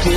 So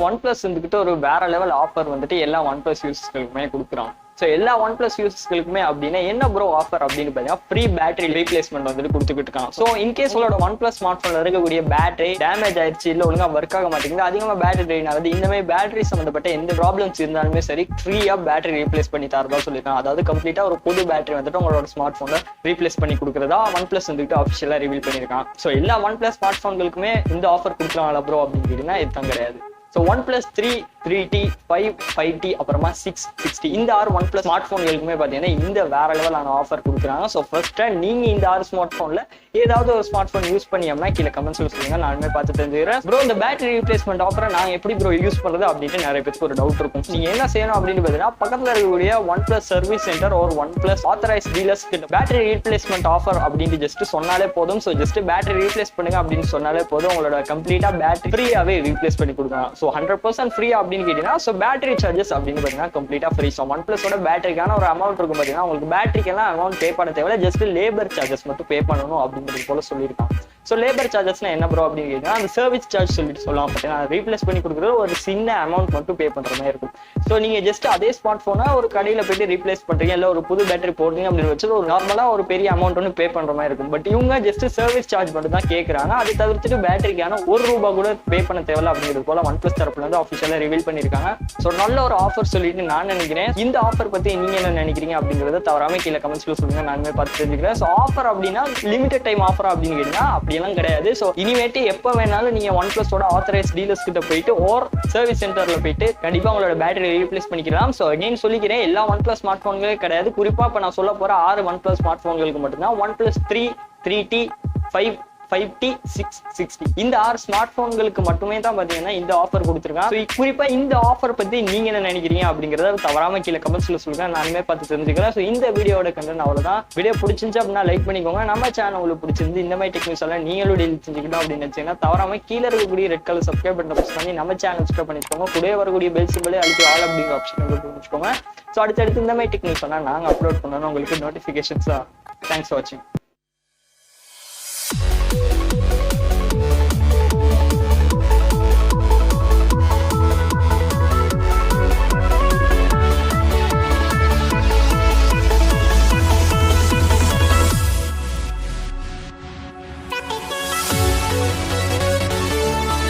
OnePlus வந்துட்டு ஒரு வேற லெவல் ஆஃபர் வந்துட்டு எல்லா OnePlus யூசர்ஸ்களுக்குமே கொடுக்குறாங்க. ஸோ எல்லா OnePlus யூசர்ஸ்களுக்குமே அப்படின்னா என்ன ப்ரோ ஆஃபர் அப்படின்னு பார்த்தீங்கன்னா ஃப்ரீ பேட்டரி ரீப்ளேஸ்மெண்ட் வந்துட்டு கொடுத்துக்கிட்டு இருக்காங்க. ஸோ இன்கேஸ் உங்களோட OnePlus ஸ்மார்ட் ஃபோனில் இருக்கக்கூடிய பேட்டரி டேமேஜ் ஆயிடுச்சு, இல்லை ஒழுங்காக ஒர்க் ஆக மாட்டேங்குது, அதிகமாக பேட்டரி ட்ரெயின் ஆகுது, இந்த மாதிரி பேட்டரி சம்மந்தப்பட்ட எந்த ப்ராப்ளம்ஸ் இருந்தாலுமே சரி ஃப்ரீயாக பேட்டரி ரீப்ளேஸ் பண்ணி தரதா சொல்லியிருக்காங்க. அதாவது கம்ப்ளீட்டாக ஒரு புது பேட்டரி வந்துட்டு உங்களோட ஸ்மார்ட் ஃபோனில் ரீப்ளேஸ் பண்ணி கொடுக்குறதா OnePlus வந்துட்டு அஃபிஷியலாக ரிவீல் பண்ணியிருக்காங்க. ஸோ எல்லா OnePlus ஸ்மார்ட் ஃபோன்களுக்குமே இந்த ஆஃபர் கொடுக்குறாங்களா ப்ரோ அப்படின்னு கேட்டீங்கன்னா இதுதான் கிடையாது. ஸோ OnePlus 3, 3T, 5, 5T அப்புறமா 6, 6T இந்த 6 OnePlus ஸ்மார்ட் ஃபோன்களுக்குமே பார்த்தீங்கன்னா இந்த வேற லெவலான ஆஃபர் கொடுக்குறாங்க. ஸோ ஃபர்ஸ்ட் நீங்க இந்த 6 ஸ்மார்ட் ஃபோனில் ஏதாவது ஒரு ஸ்மார்ட் ஃபோன் யூஸ் பண்ணியோம்னா கீழே கமெண்ட்ஸ்ல சொல்லுங்க, நானுமே பார்த்து தெரிஞ்சுக்கிறேன். ப்ரோ இந்த பேட்டரி ரீப்ளேஸ்மெண்ட் ஆஃபரை நான் எப்படி ப்ரோ யூஸ் பண்ணுறது அப்படின்ட்டு நிறைய பேருக்கு ஒரு டவுட் இருக்கும். நீங்க என்ன செய்யணும் அப்படின்னு பார்த்தீங்கன்னா பக்கத்தில் இருக்கக்கூடிய OnePlus சர்வீஸ் சென்டர் ஒரு OnePlus ஆத்தரைஸ் டீலர்ஸ் கிட்ட பேட்டரி ரீப்ளேஸ்மெண்ட் ஆஃபர் அப்படின்னு ஜஸ்ட் சொன்னாலே போதும். ஸோ ஜஸ்ட் பேட்டரி ரீப்ளேஸ் பண்ணுங்க அப்படின்னு சொன்னாலே போதும், உங்களோட கம்ப்ளீட்டா பேட்டரி ஃப்ரீயாவே ரீப்ளேஸ் பண்ணி கொடுக்கலாம். ஸோ 100% ஃப்ரீ அப்படின்னு கேட்டீங்கன்னா ஸோ பேட்டரி சார்ஜஸ் அப்படின்னு பார்த்தீங்கன்னா கம்ப்ளீட்டா ஃப்ரீ. ஸோ OnePlus-ஓட பேட்டரிக்கான ஒரு அமௌண்ட் இருக்கும் பார்த்தீங்கன்னா உங்களுக்கு பேட்டரிக்கெல்லாம் அமௌண்ட் பே பண்ண தேவையில்ல, ஜஸ்ட் லேபர் சார்ஜஸ் மட்டும் பே பண்ணணும் அப்படிங்கிறது போல சொல்லியிருக்காங்க. ஸோ லேபர் சார்ஜஸ்னா என்ன ப்ரோ அப்படின்னு கேட்டீங்கன்னா அந்த சர்வீஸ் சார்ஜ் சொல்லிட்டு சொல்லலாம். பார்த்தீங்கன்னா ரீப்ளேஸ் பண்ணி கொடுக்குறது ஒரு சின்ன அமௌண்ட் மட்டும் பே பண்ணுற மாதிரி இருக்கும். ஸோ நீங்க ஜஸ்ட் அதே ஸ்மார்ட் ஃபோனை ஒரு கடையில் போயிட்டு ரீப்ளேஸ் பண்றீங்க, இல்லை ஒரு புது பேட்டரி போடுறீங்க அப்படின்னு வச்சு ஒரு நார்மலாக ஒரு பெரிய அமௌண்ட் ஒன்று பே பண்ணுற மாதிரி இருக்கும். பட் இவங்க ஜஸ்ட் சர்வீஸ் சார்ஜ் மட்டும் தான் கேட்குறாங்க. அதை தவிர்த்துட்டு பேட்டரிக்கான ₹1 கூட பே பண்ண தேவையில்ல அப்படிங்கிறது போல OnePlus தரப்புல இருந்து அஃபிஷியலாக ரிவீல் பண்ணியிருக்காங்க. ஸோ நல்ல ஒரு ஆஃபர் சொல்லிட்டு நான் நினைக்கிறேன். இந்த ஆஃபர் பத்தி நீங்க என்ன நினைக்கிறீங்க அப்படிங்கறத தவறாம கீழே கமெண்ட்ஸ்ல சொல்லுங்க, நானுமே பார்த்து தெரிஞ்சுக்கிறேன். ஸோ ஆஃபர் அப்படின்னா லிமிடெட் டைம் ஆஃபர் அப்படின்னு கேட்டீங்கன்னா அப்படியெல்லாம் கிடையாது. ஸோ இனிமேட்டு எப்போ வேணாலும் நீங்க OnePlus-ஓட ஆத்தரைஸ் டீலர்ஸ் கிட்ட போயிட்டு ஓர் சர்வீஸ் சென்டர்ல போயிட்டு கண்டிப்பா உங்களோட பேட்டரி ரீப்ளேஸ் பண்ணிக்கலாம். ஸோ அகைன் சொல்லிக்கிறேன், எல்லா OnePlus ஸ்மார்ட் போன்களே கிடையாது. குறிப்பா இப்போ நான் சொல்ல போற 6 OnePlus ஸ்மார்ட் போன்களுக்கு மட்டும்தான் OnePlus 3, 3T, 5, 5T, 6, 6T இந்த 6 ஸ்மார்ட் போன்களுக்கு மட்டுமே தான் பாத்தீங்கன்னா இந்த ஆஃபர் கொடுத்துருக்காங்க. குறிப்பா இந்த ஆஃபர் பத்தி நீங்க என்ன நினைக்கிறீங்க அப்படிங்கறத தவறாம கீழே கமெண்ட்ஸ்ல சொல்லுங்க, நானுமே பார்த்து தெரிஞ்சுக்கிறேன். ஸோ இந்த வீடியோட கண்டென்ட் அவ்வளவுதான். வீடியோ பிடிச்சிருந்துச்சு அப்படின்னா லைக் பண்ணிக்கோங்க. நம்ம சேனல் உங்களுக்கு பிடிச்சிருந்து இந்த மாதிரி டெக்னிக்ஸ் எல்லாம் நீங்களும் தெரிஞ்சுக்கணும் அப்படின்னு நினைச்சீங்கன்னா தவறாம கீழே இருக்கக்கூடிய red colour subscribe button press பண்ணி நம்ம சேனல் சப்ஸ்கிரைப் பண்ணிக்கோங்க. கூட வரக்கூடிய பெல் சிம்பிளே அழுத்தி ஆல் அப்படிங்கிற ஆப்ஷன் புரிஞ்சுக்கோங்க. ஸோ அடுத்தடுத்து இந்த மாதிரி டெக்னிக்ஸ் எல்லாம் நாங்க அப்லோட் பண்ணணும் உங்களுக்கு நோட்டிபிகேஷன்ஸா. தேங்க்ஸ் ஃபார் வாட்சிங்.